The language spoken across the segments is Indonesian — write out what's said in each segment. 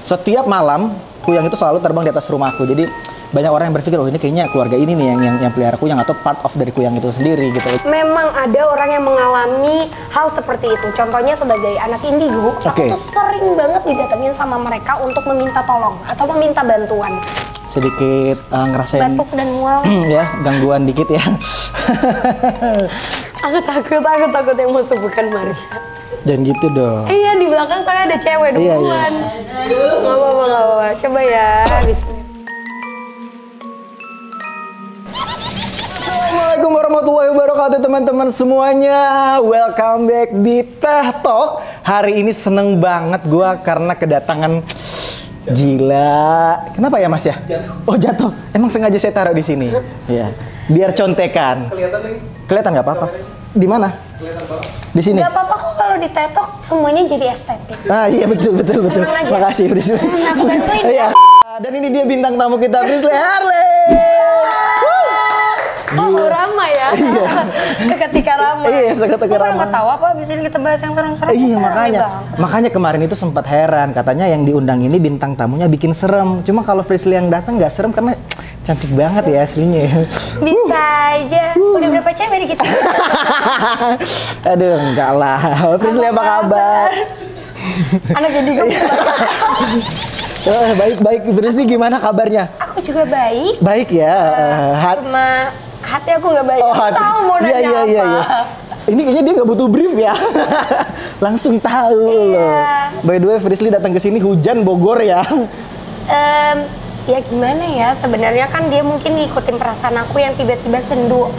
Setiap malam kuyang itu selalu terbang di atas rumahku. Jadi banyak orang yang berpikir, oh ini kayaknya keluarga ini nih yang pelihara kuyang atau part of dari kuyang itu sendiri gitu. Memang ada orang yang mengalami hal seperti itu. Contohnya sebagai anak indigo, aku tuh sering banget didatengin sama mereka untuk meminta tolong atau meminta bantuan. Sedikit ngerasain batuk dan mual. Ya, gangguan dikit ya. Aku takut yang masuk bukan Marsha. Jangan gitu dong. Iya, di belakang soalnya ada cewek duluan. Iya. Nggak apa-apa. Coba ya. Bismillah. Assalamualaikum warahmatullahi wabarakatuh teman-teman semuanya. Welcome back di Teh Talk. Hari ini seneng banget gue karena kedatangan gila. Kenapa ya Mas ya? Jatuh. Oh jatuh. Emang sengaja saya taruh di sini. Ya. Biar contekan. Kelihatan lagi. Kelihatan nggak apa-apa. Di mana? Kelihatan banget. Di sini. Gak apa-apa kok kalau di Teh Talk semuanya jadi estetik. Ah iya betul. Makasih Prisly. Aku bantuin ya. Dan ini dia bintang tamu kita Prisly Harley. Oh ramai ya. Seketika ramai. Iya, seketika ramai. Kenapa tahu apa abis ini kita bahas yang serem-serem? Iya makanya kemarin itu sempat heran katanya yang diundang ini bintang tamunya bikin serem. Cuma kalau Prisly yang datang nggak serem karena cantik banget ya aslinya. Bisa aja. Udah berapa cewek kita? Aduh enggak lah. Prisly apa kabar? Anak jadi baik. Prisly gimana kabarnya? Aku juga baik. Baik ya. Cuma hati aku nggak baik. Oh, aku tahu mau nanya apa. Iya. Ini kayaknya dia nggak butuh brief ya. Langsung tahu loh. By the way, Prisly datang ke sini hujan Bogor ya. Ya gimana ya, sebenarnya kan dia mungkin ngikutin perasaan aku yang tiba-tiba sendu.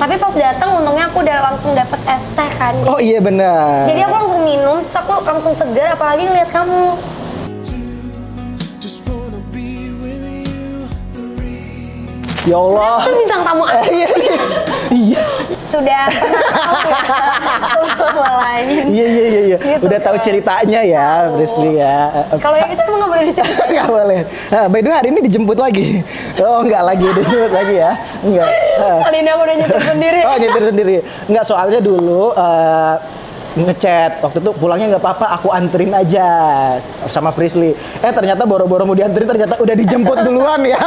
Tapi pas datang untungnya aku udah langsung dapet es teh kan. Oh iya benar. Jadi aku langsung minum, terus aku langsung segar apalagi ngeliat kamu. Ya Allah. Itu bintang tamu aku. Iya. Sudah lain. Iya. Gitu udah tahu ceritanya ya, Prisly ya. Kalau yang itu emang nggak boleh diceritain. Nggak boleh. Nah, by the way hari ini dijemput lagi. Oh nggak lagi dijemput lagi ya? Nggak. Kali ini aku udah nyetir sendiri. Oh nyetir sendiri. Nggak soalnya dulu ngechat waktu itu pulangnya nggak apa-apa aku anterin aja sama Prisly. Ternyata boro-boro mau dianterin ternyata udah dijemput duluan ya.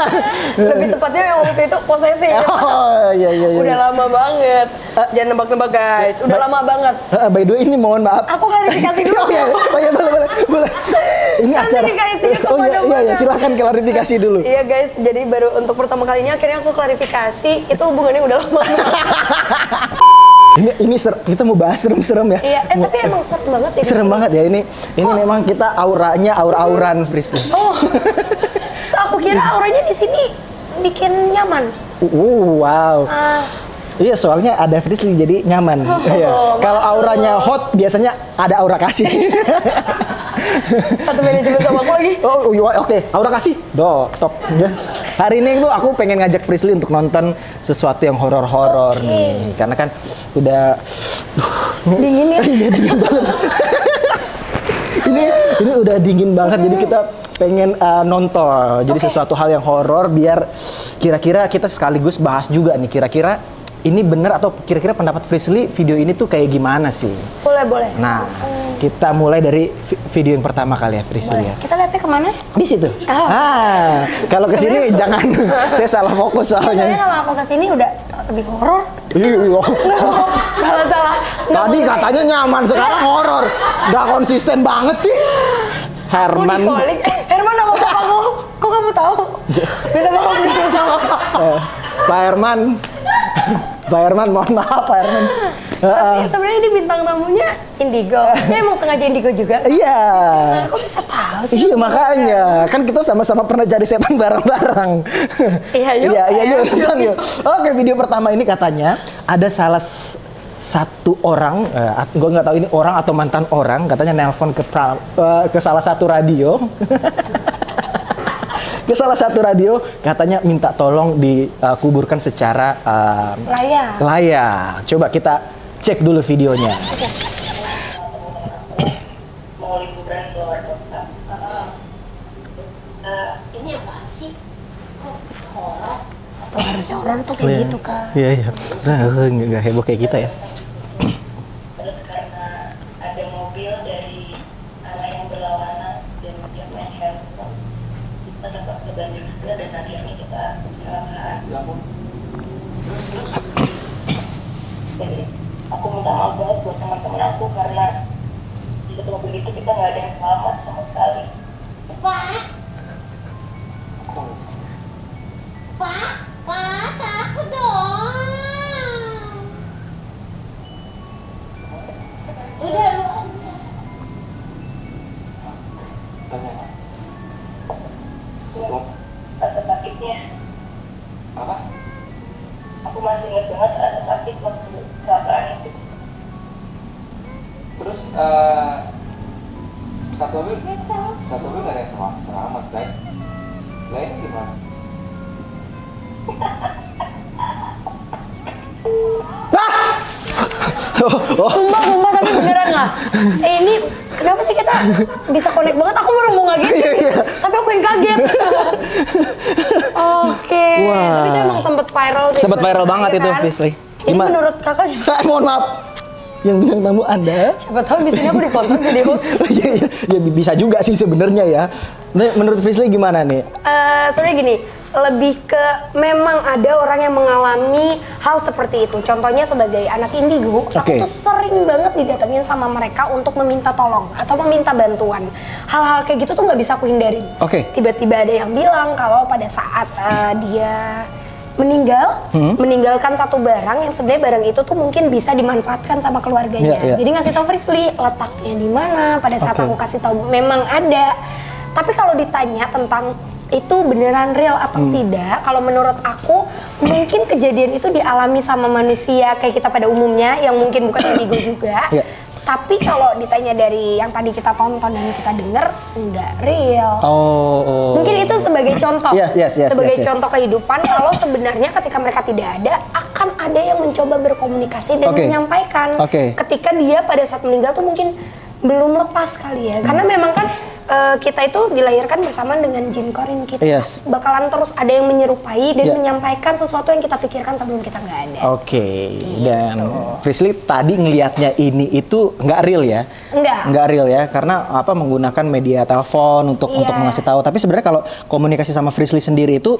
Lebih tepatnya yang waktu itu posesif. Oh iya. Udah lama banget. Jangan nebak-nebak guys. Udah lama banget. By the way ini mohon maaf. Aku klarifikasi dulu. Oh iya boleh. Ini acara. Oh iya silahkan klarifikasi dulu. Iya guys, jadi baru untuk pertama kalinya akhirnya aku klarifikasi itu hubungannya udah lama. Ini kita mau bahas serem-serem ya. Iya, tapi emang serem banget ya. Serem banget ya ini memang kita auranya aur-auran Prisly. Oh. Aku kira auranya di sini bikin nyaman. Wow. Iya, soalnya ada Prisly jadi nyaman. Kalau auranya hot biasanya ada aura kasih. Satu manajemen sama aku lagi. Oke. Aura kasih. Top. Ya. Hari ini tuh aku pengen ngajak Prisly untuk nonton sesuatu yang horor-horor nih. Karena kan udah dingin ya. Iya, dingin banget. ini udah dingin banget jadi kita pengen nonton. Jadi sesuatu hal yang horor biar kira-kira kita sekaligus bahas juga nih kira-kira ini bener atau kira-kira pendapat Prisly video ini tuh kayak gimana sih? Boleh. Nah, kita mulai dari video yang pertama kali ya Prisly ya. Kita lihatnya kemana? Di situ. Kalau ke sini jangan saya salah fokus soalnya. Soalnya kalau aku ke sini udah lebih horor. Iya. Salah. Tadi katanya nyaman, sekarang horor. Gak konsisten banget sih. Herman. Herman nama kamu. Kok kamu tahu? Beda banget sama Pak Herman. Pak Herman, mohon maaf Pak Herman. Tapi sebenarnya ini bintang tamunya indigo. Saya emang sengaja indigo juga. Iya. Kok bisa tahu sih? Iya makanya, kan kita sama-sama pernah cari setan bareng-bareng. Iya yuk. Oke, video pertama ini katanya ada salah satu orang, gue nggak tahu ini orang atau mantan orang, katanya nelpon ke salah satu radio. Ke salah satu radio katanya minta tolong dikuburkan secara layak. Coba kita cek dulu videonya. Mau liburan ke luar kota. Ini apa sih? Kok horor? Atau harusnya horor tuh kayak gitu kan? Iya. Nggak heboh kayak kita ya. Terus karena ada mobil dari arah yang berlawanan dan dia main kita dapat kebanyakan juga dan akhirnya kita kecelakaan. Terus jadi aku minta maaf banget buat teman-teman aku karena di satu mobil itu kita nggak ada yang selamat sama sekali. Pak, takut dong. Udah lu. Rasa sakitnya. Apa? Aku masih ingat banget rasa sakit waktu kecelakaan itu. Terus satu mobil nggak ada yang selamat kan? Lainnya gimana? Sumpah tapi beneran lah. Ini kenapa sih kita bisa connect banget? Aku baru mau ngagetin, tapi aku yang kaget. Oke. Wah. Tapi itu emang sempet viral. Sempet viral banget itu, Fisli. Ini menurut kakak gimana? Mohon maaf. Yang bintang tamu Anda. Siapa tahu biasanya aku dikontrak jadi host. ya bisa juga sih sebenarnya ya. Nah, menurut Fisli gimana nih? Sebenarnya gini, lebih ke memang ada orang yang mengalami hal seperti itu. Contohnya sebagai anak indigo, aku tuh sering banget didatengin sama mereka untuk meminta tolong atau meminta bantuan. Hal-hal kayak gitu tuh nggak bisa aku hindarin. Tiba-tiba ada yang bilang kalau pada saat dia meninggalkan satu barang yang sebenarnya barang itu tuh mungkin bisa dimanfaatkan sama keluarganya. Jadi ngasih tahu Frisly letaknya di mana. Pada saat aku kasih tahu memang ada. Tapi kalau ditanya tentang itu beneran real atau tidak, kalau menurut aku mungkin kejadian itu dialami sama manusia kayak kita pada umumnya yang mungkin bukan indigo juga. Tapi kalau ditanya dari yang tadi kita tonton dan kita dengar, nggak real. Mungkin itu sebagai contoh, sebagai contoh kehidupan. Kalau sebenarnya ketika mereka tidak ada, akan ada yang mencoba berkomunikasi dan menyampaikan. Ketika dia pada saat meninggal tuh mungkin belum lepas kali ya, karena memang kan kita itu dilahirkan bersamaan dengan jin korin kita. Bakalan terus ada yang menyerupai dan menyampaikan sesuatu yang kita pikirkan sebelum kita nggak ada. Gitu. Dan Frisly tadi ngelihatnya ini itu nggak real ya? Nggak real ya, karena apa menggunakan media telepon untuk mengasih tahu. Tapi sebenarnya kalau komunikasi sama Frisly sendiri itu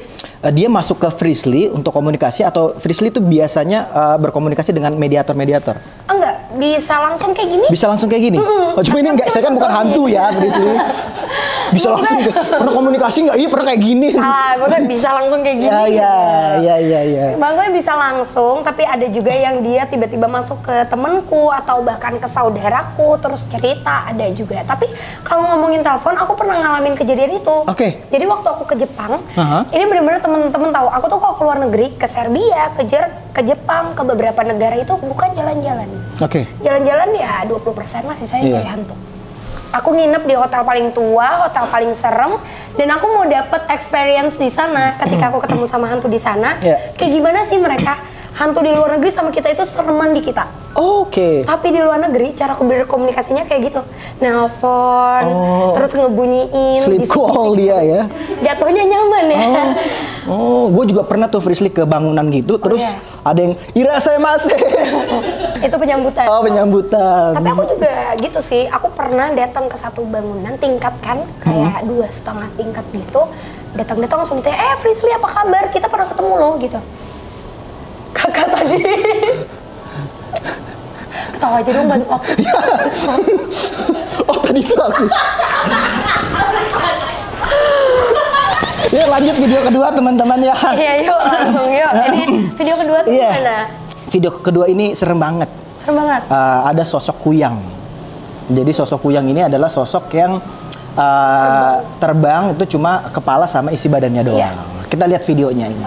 dia masuk ke Frisly untuk komunikasi atau Frisly itu biasanya berkomunikasi dengan mediator-mediator? Enggak, bisa langsung kayak gini. Bisa langsung kayak gini? Cuma ini enggak, saya kan bukan hantu ya, Frisly. Bisa langsung pernah komunikasi nggak? Iya pernah kayak gini. Salah, maksudnya bisa langsung kayak gini. Iya. Maksudnya bisa langsung, tapi ada juga yang dia tiba-tiba masuk ke temenku atau bahkan ke saudaraku terus cerita, ada juga. Tapi kalau ngomongin telepon, aku pernah ngalamin kejadian itu. Jadi waktu aku ke Jepang, ini benar-benar temen-temen tahu. Aku tuh kalau keluar negeri, ke Serbia, ke Jepang, ke beberapa negara itu bukan jalan-jalan. Jalan-jalan ya 20% lah sisanya dari hantu. Aku nginep di hotel paling tua, hotel paling serem, dan aku mau dapet experience di sana. Ketika aku ketemu sama hantu di sana, kayak gimana sih mereka hantu di luar negeri sama kita itu sereman di kita. Tapi di luar negeri cara aku berkomunikasinya kayak gitu, nelpon, terus ngebunyiin. Sleep call dia ya. Jatuhnya nyaman ya. Gue juga pernah tuh Frisly ke bangunan gitu, terus ada yang irasemase. Itu penyambutan. Penyambutan. Tapi aku juga gitu sih. Aku pernah datang ke satu bangunan tingkat kan, kayak 2,5 tingkat gitu. Datang langsung tanya, Frisly apa kabar? Kita pernah ketemu loh gitu. Kakak tadi. Ketawa aja dong, bantu aku. Tadi itu aku. Ya lanjut video kedua teman-teman ya. Iya yuk langsung yuk. Ini video kedua tuh gimana? Video kedua ini serem banget. Serem banget. Ada sosok kuyang. Jadi sosok kuyang ini adalah sosok yang terbang itu cuma kepala sama isi badannya doang. Kita lihat videonya ini.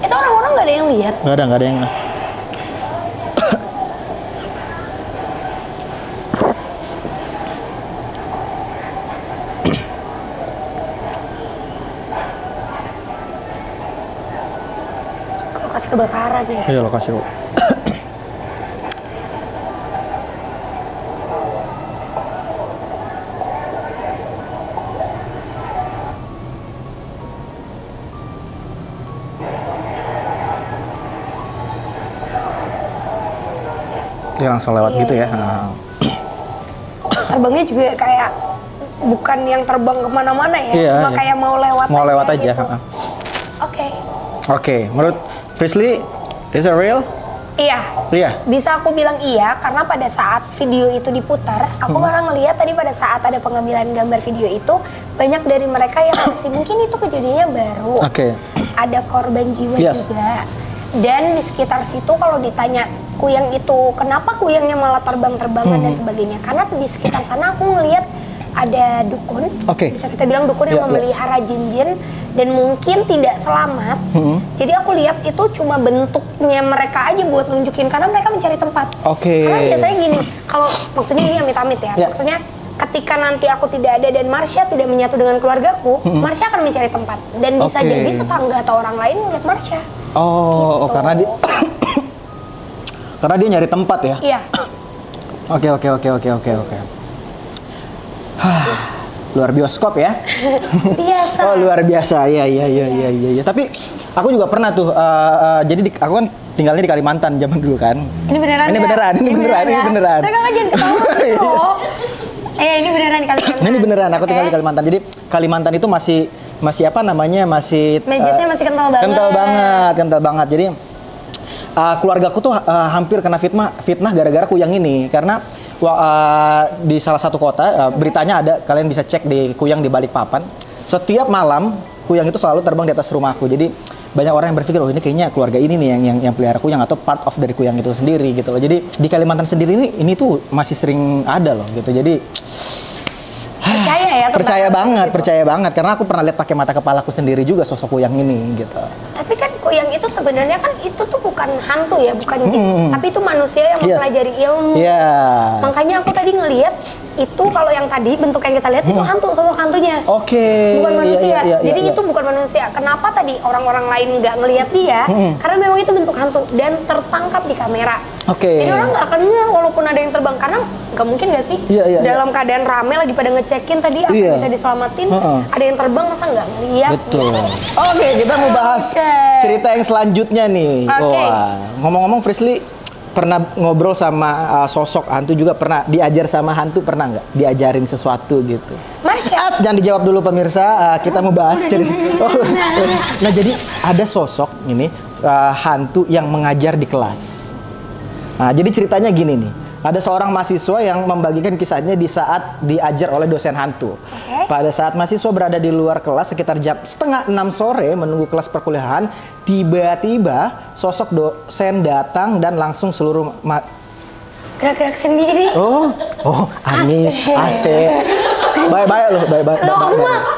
Itu orang-orang nggak ada yang lihat? Nggak ada yang. Lokasi kebakaran ya? Iya, lokasi. Dia langsung lewat gitu ya. Terbangnya juga kayak bukan yang terbang kemana-mana ya, Iya, cuma iya. kayak mau lewat aja. gitu. Oke. Menurut Frisly, is it real? Iya. Iya. Bisa aku bilang iya karena pada saat video itu diputar, aku malah ngeliat tadi pada saat ada pengambilan gambar video itu banyak dari mereka yang masih mungkin itu kejadiannya baru. Oke. Ada korban jiwa Yes. juga. Dan di sekitar situ kalau ditanya kuyang itu kenapa kuyangnya malah terbang-terbangan dan sebagainya, karena di sekitar sana aku ngeliat ada dukun, bisa kita bilang dukun yang memelihara jin-jin dan mungkin tidak selamat. Jadi aku lihat itu cuma bentuknya mereka aja buat nunjukin karena mereka mencari tempat. Karena biasanya gini, kalau maksudnya ini amit-amit ya, maksudnya ketika nanti aku tidak ada dan Marsha tidak menyatu dengan keluargaku, Marsha akan mencari tempat dan bisa jadi tetangga atau orang lain melihat Marsha. Oh, gitu. karena dia karena dia nyari tempat ya. Iya. Oke. Luar bioskop ya. Biasa. Oh, luar biasa. Iya. Tapi aku juga pernah tuh jadi aku kan tinggalnya di Kalimantan zaman dulu kan. Ini beneran. Ini beneran. Saya kan jangan ketawa loh. Ini beneran di Kalimantan. Ini beneran, aku tinggal di Kalimantan. Jadi Kalimantan itu masih apa namanya? Masih Majesnya masih kental banget. Jadi keluargaku tuh hampir kena fitnah gara-gara kuyang ini karena di salah satu kota beritanya ada, kalian bisa cek di Kuyang di Balikpapan. Setiap malam kuyang itu selalu terbang di atas rumahku. Jadi banyak orang yang berpikir, oh ini kayaknya keluarga ini nih yang pelihara kuyang atau part of dari kuyang itu sendiri gitu loh. Jadi di Kalimantan sendiri ini tuh masih sering ada loh gitu. Jadi percaya banget karena aku pernah lihat pakai mata kepalaku sendiri juga sosok kuyang ini gitu. Tapi kan kuyang itu sebenarnya kan itu tuh bukan hantu ya, bukan jin, tapi itu manusia yang mempelajari ilmu. Makanya aku tadi ngelihat itu kalau yang tadi bentuk yang kita lihat itu hantu, sosok hantunya. Bukan manusia. Jadi itu bukan manusia. Kenapa tadi orang-orang lain nggak ngelihat dia? Karena memang itu bentuk hantu dan tertangkap di kamera. Jadi orang nggak akan ngeh walaupun ada yang terbang karena nggak mungkin nggak sih dalam keadaan rame lagi pada ngecekin tadi apa bisa diselamatin, ada yang terbang masa nggak ngelihat? Betul. Oke, kita mau bahas cerita yang selanjutnya nih. Wah, ngomong-ngomong Frisly pernah ngobrol sama sosok hantu juga, pernah diajar sama hantu, pernah nggak diajarin sesuatu gitu? Marsha. Jangan dijawab dulu pemirsa, kita mau bahas cerita. Nah jadi ada sosok ini hantu yang mengajar di kelas. Nah jadi ceritanya gini nih. Ada seorang mahasiswa yang membagikan kisahnya di saat diajar oleh dosen hantu. Pada saat mahasiswa berada di luar kelas sekitar jam 5:30 sore menunggu kelas perkuliahan, tiba-tiba sosok dosen datang dan langsung seluruh gerak-gerak sendiri. Ani, AC. Baik-baik loh, baik-baik.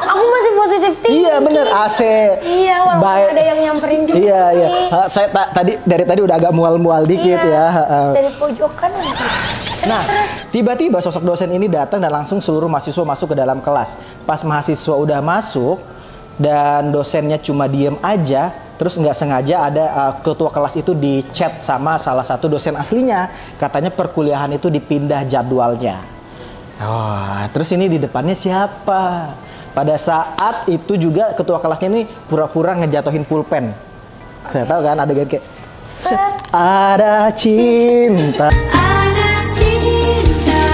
Aku masih positif tinggi. Iya bener, AC. Iya, walaupun ada yang nyamperin juga sih. Iya. Saya dari tadi udah agak mual-mual dikit ya. Dari pojokan lagi. Nah, tiba-tiba sosok dosen ini datang dan langsung seluruh mahasiswa masuk ke dalam kelas. Pas mahasiswa udah masuk dan dosennya cuma diem aja, terus nggak sengaja ada ketua kelas itu di chat sama salah satu dosen aslinya. Katanya perkuliahan itu dipindah jadwalnya. Terus ini di depannya siapa? Pada saat itu juga ketua kelasnya ini pura-pura ngejatuhin pulpen. Saya tahu kan adegan kayak ada cinta.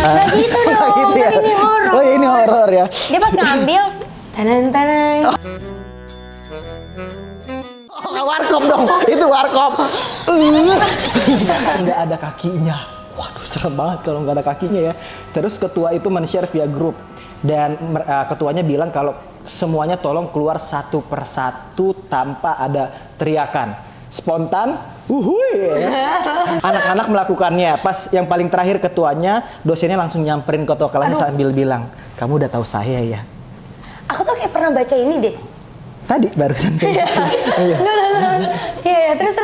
Nah gitu dong, gitu ya? ini horor. Oh ini horor ya. Dia pas ngambil tanan-tanan. Warkop dong, itu warkop. Nggak ada kakinya. Waduh serem banget kalau nggak ada kakinya ya. Terus ketua itu men-share via grup. Dan ketuanya bilang kalau semuanya tolong keluar satu persatu tanpa ada teriakan. Spontan, anak-anak melakukannya. Pas yang paling terakhir ketuanya, dosennya langsung nyamperin ketua kelasnya sambil bilang, kamu udah tahu saya ya? Aku tuh kayak pernah baca ini deh. Tadi barusan saya. Iya, terus.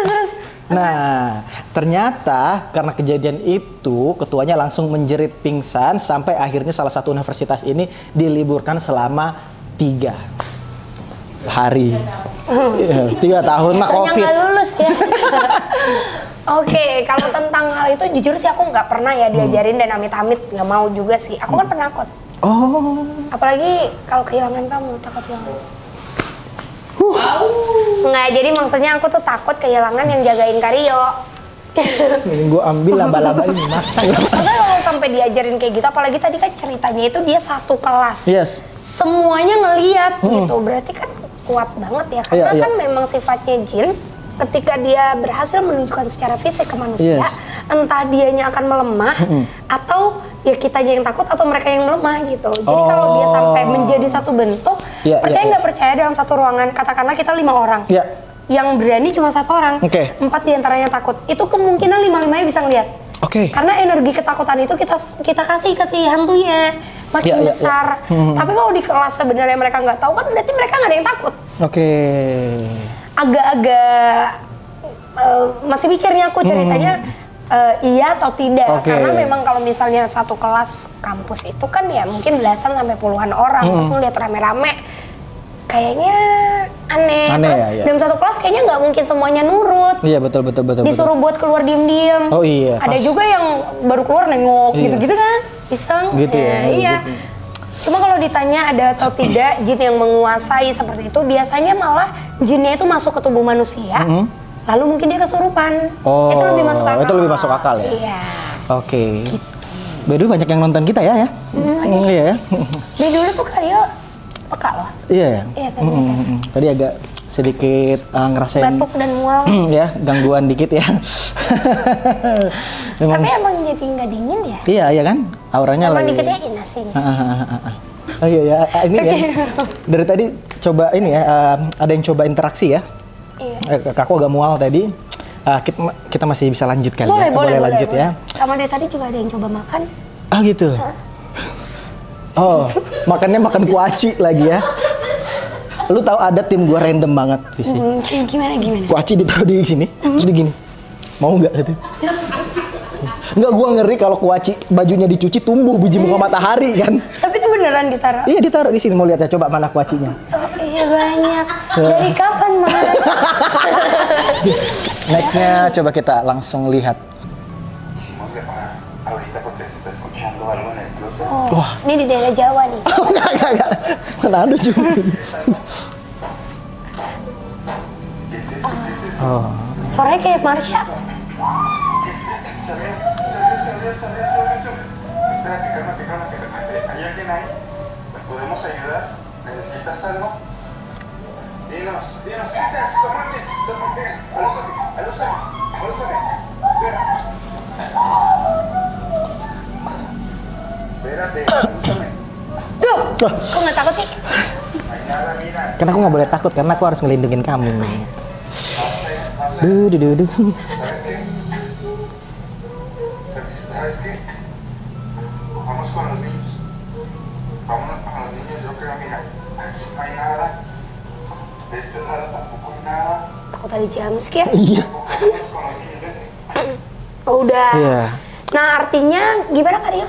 Nah, ternyata karena kejadian itu, ketuanya langsung menjerit pingsan sampai akhirnya salah satu universitas ini diliburkan selama 3 hari. 3 tahun mah COVID. Nggak lulus ya. Oke, kalau tentang hal itu jujur sih aku nggak pernah ya diajarin dan amit-amit nggak mau juga sih. Aku kan penakut. Apalagi kalau kehilangan kamu, takut banget. Nggak, jadi maksudnya aku tuh takut kehilangan yang jagain Karyo. Ini gue ambil laba-laba ini masak. Karena kalau sampai diajarin kayak gitu, apalagi tadi kan ceritanya itu dia satu kelas. Yes. Semuanya ngeliat gitu, berarti kan kuat banget ya. Karena kan memang sifatnya jin, ketika dia berhasil menunjukkan secara fisik ke manusia, entah dianya akan melemah atau ya kitanya yang takut atau mereka yang melemah gitu. Jadi kalau dia sampai menjadi satu bentuk, percaya nggak percaya dalam satu ruangan, katakanlah kita 5 orang. Yang berani cuma 1 orang, 4 diantaranya takut. Itu kemungkinan 5-5-nya bisa ngeliat. Karena energi ketakutan itu kita kasih ke si hantunya makin besar. Tapi kalau di kelas sebenarnya mereka nggak tahu kan berarti mereka nggak ada yang takut. Agak-agak masih mikirnya aku ceritanya iya atau tidak. Karena memang kalau misalnya satu kelas kampus itu kan ya mungkin belasan sampai puluhan orang, terus ngeliat rame-rame kayaknya aneh. Terus dalam satu kelas kayaknya nggak mungkin semuanya nurut. Iya betul. Disuruh buat keluar diem-diem. Oh iya. Ada juga yang baru keluar nengok gitu-gitu kan, iseng. Gitu ya. Iya. Cuma kalau ditanya ada atau tidak jin yang menguasai seperti itu, biasanya malah jinnya itu masuk ke tubuh manusia, lalu mungkin dia kesurupan. Itu lebih masuk akal. Itu lebih masuk akal ya. Iya. Gitu. By the way, banyak yang nonton kita ya. Iya ya. Dari dulu tuh Karyo peka loh. Iya ya. Iya, tadi agak sedikit ngerasain batuk dan mual. Ya, gangguan dikit ya. Tapi emang jadi nggak dingin ya? Iya kan? Auranya emang lagi. digedein nasinya. Oh iya ya, ini ya. Dari tadi coba ini ya, ada yang coba interaksi ya. Iya. Aku agak mual tadi. Kita masih bisa lanjut kali ya. Boleh lanjut ya. Sama dari tadi juga ada yang coba makan. Gitu. Makannya makan kuaci lagi ya. Lu tahu ada tim gua random banget, Visi. Gimana? Kuaci ditaruh di sini, terus di gini. Mau nggak gitu? Enggak, gua ngeri kalau kuaci bajunya dicuci tumbuh biji bunga matahari kan. Tapi itu beneran ditaruh? Iya, ditaruh di sini. Mau lihat ya, coba mana kuacinya. Iya banyak. Dari kapan, Mas? Nextnya coba kita langsung lihat. Ini di daerah Jawa nih. Enggak. Mana ada juga. Suaranya kayak Marsha. Kok nggak takut sih? Karena aku nggak boleh takut, karena aku harus ngelindungin kamu. Duh. Takut tadi jumpscare? Iya. Udah. Iya. Nah artinya gimana Karyo?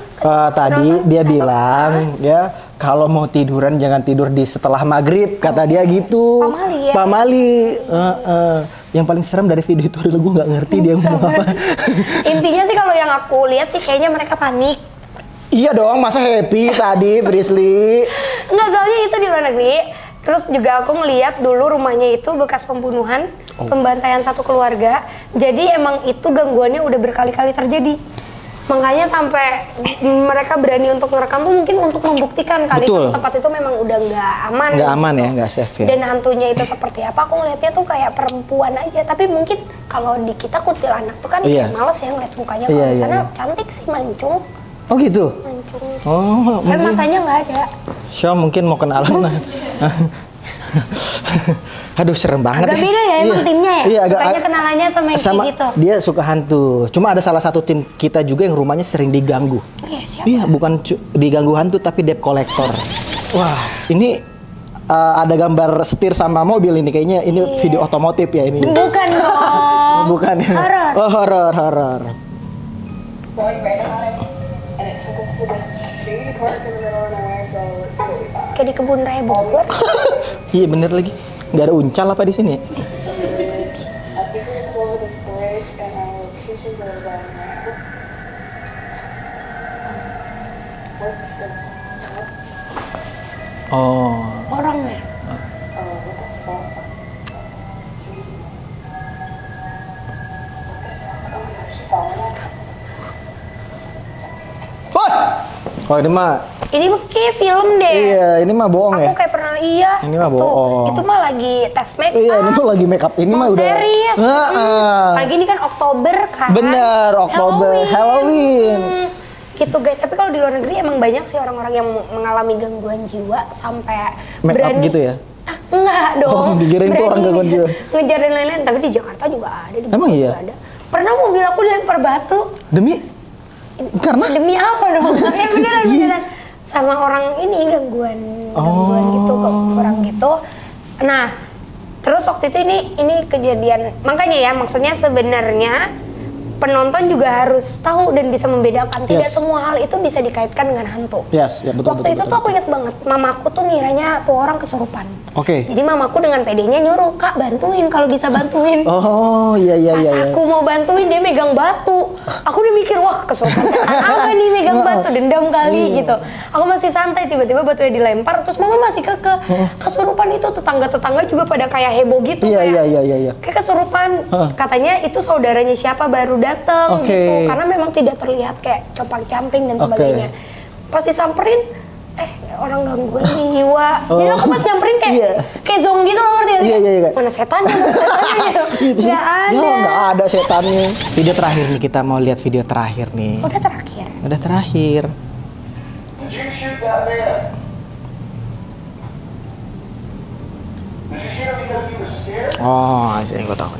Tadi dia bilang ya kalau mau tiduran jangan tidur di setelah maghrib, kata dia gitu. Pamali ya? Pamali. Yang paling serem dari video itu adalah gue nggak ngerti dia ngomong apa. Intinya sih kalau yang aku lihat sih kayaknya mereka panik. Iya dong, masa happy tadi Frisly? Enggak, soalnya itu di luar negeri. Terus juga aku ngeliat dulu rumahnya itu bekas pembunuhan, pembantaian satu keluarga. Jadi emang itu gangguannya udah berkali-kali terjadi. Makanya sampai mereka berani untuk ngerekam tuh mungkin untuk membuktikan kali tempat itu memang udah nggak aman. Nggak aman ya, nggak safe ya. Dan hantunya itu seperti apa? Aku ngeliatnya tuh kayak perempuan aja. Tapi mungkin kalau di kita kuntilanak tuh kan males ya ngeliat mukanya. Kalau di sana cantik sih, mancung. Oh gitu? Mancung. Mungkin matanya nggak ada. Syah mungkin mau kenalan. Aduh serem banget. Agak beda ya emang timnya ya? Iya, sukanya kenalannya sama yang kayak gitu. Dia suka hantu. Cuma ada salah satu tim kita juga yang rumahnya sering diganggu. Siapa? Iya, bukan diganggu hantu tapi debt collector. Wah, ini ada gambar setir sama mobil ini. Kayaknya ini video otomotif ya ini. Bukan dong. Bukan ya? Horor. Oh, horor. Kayak di kebun raya Bogor. Iya bener lagi. Nggak ada uncal apa di sini? Oh. Orang ya? Oh ini mah. Ini kayak film deh. Iya, ini mah bohong ya. Aku kayak pernah Ini mah bohong. Itu mah lagi tes make up. Iya, ini mah lagi make up. Ini mah udah. Serius. Apalagi ini kan Oktober kan. Bener, Oktober, Halloween. Gitu guys. Tapi kalau di luar negeri emang banyak sih orang-orang yang mengalami gangguan jiwa sampai Make up berani. gitu ya? Enggak dong. Oh, dikirain itu orang gangguan jiwa. Ngejar dan lain-lain. Tapi di Jakarta juga ada. Di Emang Bogor iya? juga ada. Pernah mobil aku dilempar batu. Demi? Karena? Demi apa dong? Beneran. Sama orang ini gangguan gitu, kurang gitu. Nah, terus waktu itu ini kejadian, makanya ya maksudnya sebenarnya penonton juga harus tahu dan bisa membedakan. Tidak semua hal itu bisa dikaitkan dengan hantu. Yes, ya betul. Waktu itu tuh aku ingat banget, mamaku tuh ngiranya tuh orang kesurupan. Oke. Jadi mamaku dengan pedenya nyuruh, Kak bantuin kalau bisa bantuin. Oh iya. Pas aku mau bantuin dia megang batu. Aku udah mikir wah kesurupan setan apa nih megang batu, dendam kali gitu. Aku masih santai tiba-tiba batunya dilempar terus mama masih kesurupan itu tetangga-tetangga juga pada kayak heboh gitu Iya. Kayak kesurupan. Katanya itu saudaranya siapa baru datang gitu. Karena memang tidak terlihat kayak compang-camping dan sebagainya. Pas disamperin orang gangguan jiwa. Jadi aku pas nyamperin kayak zong gitu loh, ngerti? Iya. Mana setannya? Nggak ada. Ya nggak ada setannya. Video terakhir nih, kita mau lihat video terakhir nih. Udah terakhir. Udah terakhir. Did you shoot that man? Did you shoot him because he was scared? Oh, ini gue tahu.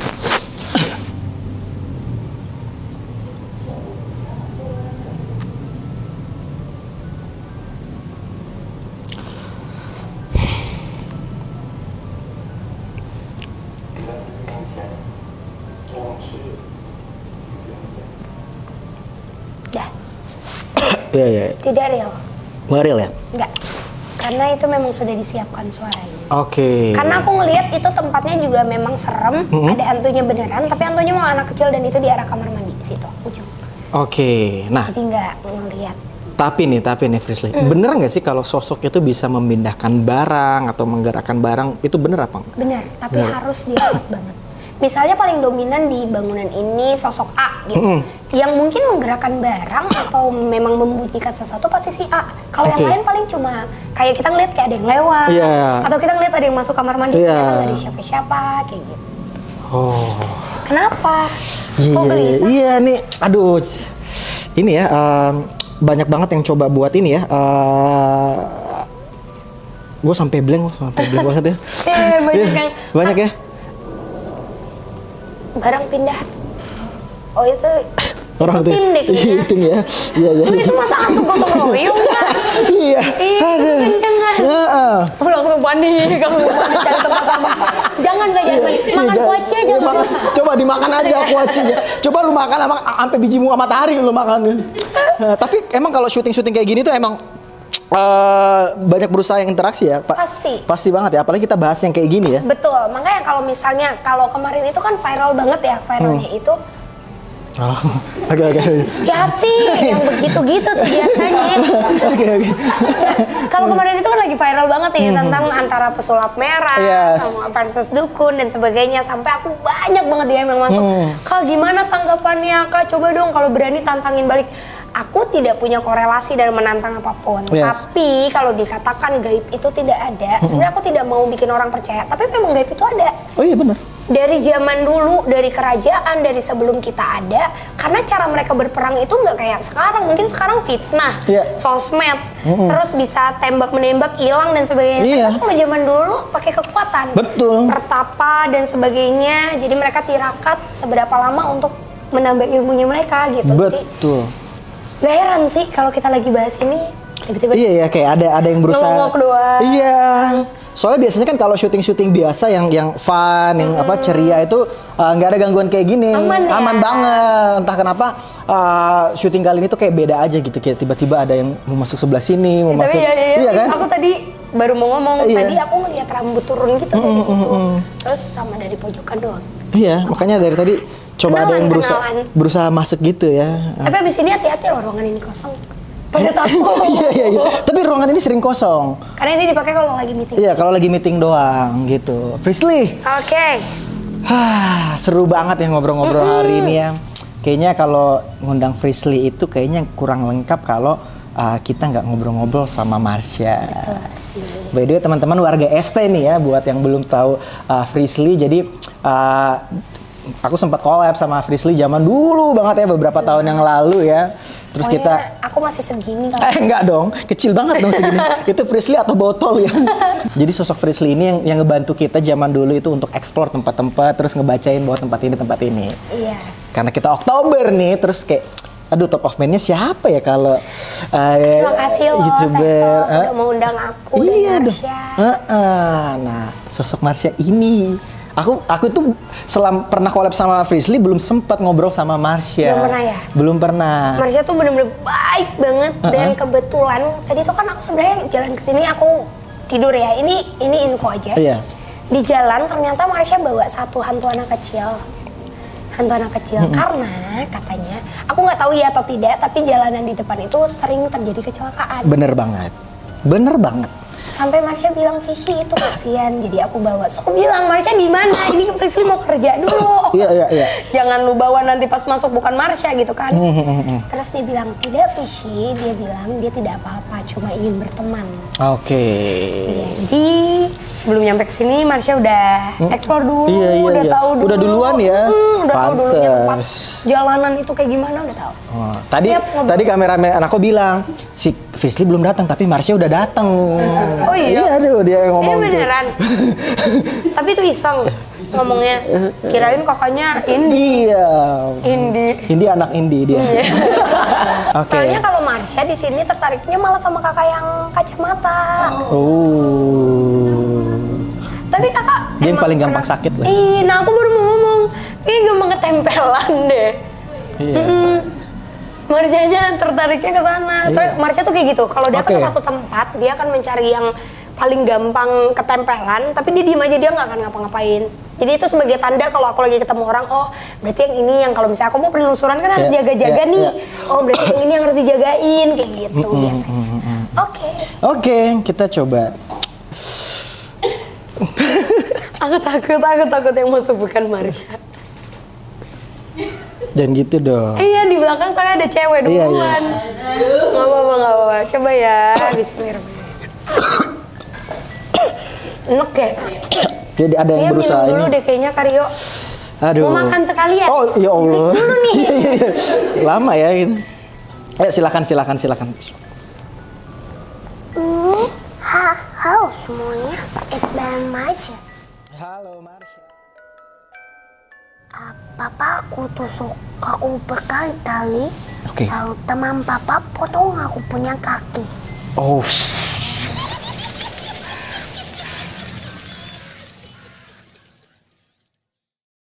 Iya. Tidak real. Nggak real ya? Enggak. Karena itu memang sudah disiapkan suaranya. Oke. Karena aku ngelihat itu tempatnya juga memang serem, ada hantunya beneran, tapi hantunya malah anak kecil dan itu di arah kamar mandi situ, ujung. Oke. Nah, Jadi nggak ngelihat. tapi nih Frisley, bener nggak sih kalau sosok itu bisa memindahkan barang atau menggerakkan barang, itu bener apa enggak? Benar, tapi harus dilihat banget. Misalnya paling dominan di bangunan ini sosok A gitu, yang mungkin menggerakkan barang atau memang membunyikan sesuatu pasti si A. Kalau yang lain paling cuma kayak kita ngeliat kayak ada yang lewat, atau kita ngeliat ada yang masuk kamar mandi, ternyata nggak ada siapa-siapa kayak gitu. Oh. Kenapa? Kok gelisah? Iya nih, aduh, ini ya banyak banget yang coba buat ini ya. Gue sampai blank banget ya. Banyak ya. Barang pindah. Oh itu orang tim deh kayaknya. Tim ya. Iya. Itu masa hantu gotong royong kan? Iya. Itu kenceng kan? Langsung panik, cari tempat aman. Jangan mandi. Makan kuaci aja. Coba dimakan aja kuacinya. Coba lu makan sampai biji bunga matahari lu makan. Tapi emang kalau syuting kayak gini tuh emang banyak berusaha yang interaksi ya, Pak? Pasti banget ya, apalagi kita bahas yang kayak gini ya. Betul, makanya kalau misalnya, kalau kemarin itu kan viral banget ya, viralnya itu Oke. hati-hati, yang begitu-gitu tuh biasanya. Oke. Kalau kemarin itu kan lagi viral banget ya, tentang antara pesulap merah sama versus dukun dan sebagainya. Sampai aku banyak banget dia yang masuk, Kak gimana tanggapannya, Kak coba dong kalau berani tantangin balik. Aku tidak punya korelasi dalam menantang apapun, tapi kalau dikatakan gaib itu tidak ada, sebenarnya aku tidak mau bikin orang percaya, tapi memang gaib itu ada. Oh iya benar. Dari zaman dulu, dari kerajaan, dari sebelum kita ada, karena cara mereka berperang itu nggak kayak sekarang. Mungkin sekarang fitnah, sosmed, terus bisa tembak menembak, hilang dan sebagainya. Tapi kalau zaman dulu pakai kekuatan, pertapa dan sebagainya. Jadi mereka tirakat seberapa lama untuk menambah ilmunya mereka gitu. Betul. Gak heran sih kalau kita lagi bahas ini tiba-tiba. Iya kayak ada yang berusaha. Ngomong doang. Iya. Soalnya biasanya kan kalau syuting biasa yang fun, yang ceria itu nggak ada gangguan kayak gini. Aman banget. Entah kenapa syuting kali ini tuh kayak beda aja gitu. Kayak tiba-tiba ada yang mau masuk sebelah sini, mau masuk. Iya kan? Aku tadi baru mau ngomong, tadi aku ngeliat rambut turun gitu dari situ. Terus sama dari pojokan doang. Iya, makanya dari tadi coba ada yang berusaha masuk gitu ya. Tapi abis ini hati-hati loh, ruangan ini kosong. Pada takut. Iya. Tapi ruangan ini sering kosong. Karena ini dipakai kalau lagi meeting. Iya, kalau lagi meeting doang gitu. Frisley. Oke. Seru banget ya ngobrol-ngobrol hari ini ya. Kayaknya kalau ngundang Frisley itu kayaknya kurang lengkap kalau kita nggak ngobrol-ngobrol sama Marsha. Betul sih. By the way teman-teman warga ST nih ya, buat yang belum tahu Frisly, jadi aku sempat collab sama Frisly zaman dulu banget ya, beberapa tahun yang lalu ya. Terus Pokoknya aku masih segini kalau. enggak dong, kecil banget dong segini. Itu Frisly atau botol ya. Jadi sosok Frisly ini yang ngebantu kita zaman dulu itu untuk explore tempat-tempat, terus ngebacain bahwa tempat ini. Iya. Karena kita Oktober nih, terus kayak aduh top of mind-nya siapa ya kalau Terima kasih loh YouTuber udah mau undang aku iya dan dong. Marsha. Nah, sosok Marsha ini aku tuh pernah collab sama Frisly belum sempat ngobrol sama Marsha. Belum pernah ya? Belum pernah. Marsha tuh bener-bener baik banget dan kebetulan tadi tuh kan aku sebenarnya jalan ke sini aku tidur ya. Ini info aja. Iya. Di jalan ternyata Marsha bawa satu hantu anak kecil. Karena katanya aku nggak tahu ya atau tidak, tapi jalanan di depan itu sering terjadi kecelakaan. Bener banget. Sampai Marsha bilang Fishy itu kasihan, jadi aku bawa. So aku bilang Marsha di mana? Ini Frisly mau kerja dulu. Iya. Jangan lu bawa nanti pas masuk bukan Marsha gitu kan. Terus dia bilang tidak Fishy, dia bilang dia tidak apa-apa, cuma ingin berteman. Oke. Jadi sebelum nyampe ke sini Marsha udah explore dulu, Iya. udah tahu dulu. Udah duluan ya. Udah tahu dulu tempat Pantes. jalanan itu kayak gimana udah tahu. Oh, tadi Siap, ngobrol. tadi kameramen aku bilang si Frisly belum datang tapi Marsha udah datang. Oh iya? Iya aduh dia ngomong tuh. beneran. Tapi itu iseng ngomongnya. Kirain kakaknya Iya. Indi. Anak Indi dia. Oke. Soalnya kalau Marsha di sini tertariknya malah sama kakak yang kacamata. Oh. Tapi kakak Dia yang emang paling gampang pernah- sakit lah. Ih, nah aku baru mau ngomong. Ini gampang ketempelan deh. Iya. Marshanya tertariknya ke sana. Soalnya Marsha tuh kayak gitu. Kalau dia Oke. ke satu tempat, dia akan mencari yang paling gampang ketempelan, tapi dia diem aja, dia nggak akan ngapa-ngapain. Jadi itu sebagai tanda kalau aku lagi ketemu orang, oh berarti yang ini yang kalau misalnya aku mau penelusuran kan harus Iya, jaga-jaga iya, nih. iya. Oh berarti yang ini yang harus dijagain kayak gitu biasanya. Oke. Oke, kita coba. Aku takut yang masuk bukan Marsha. Dan gitu dong. Iya di belakang soalnya ada cewek Iya, duluan. Nggak apa-apa. Coba ya, bismillahirrahmanirrahim. Enak ya? Jadi ada yang Iya berusaha minum dulu ini. deh kayaknya Karyo. Aduh. Mau makan sekalian? Oh ya Allah. Break dulu nih. Lama ya ini. Ayo silakan. Halo semuanya, ik ben Maatje. Halo Marsha. Papa aku tusuk aku berkali-kali. Oke. Lalu teman papa potong aku punya kaki. Oh.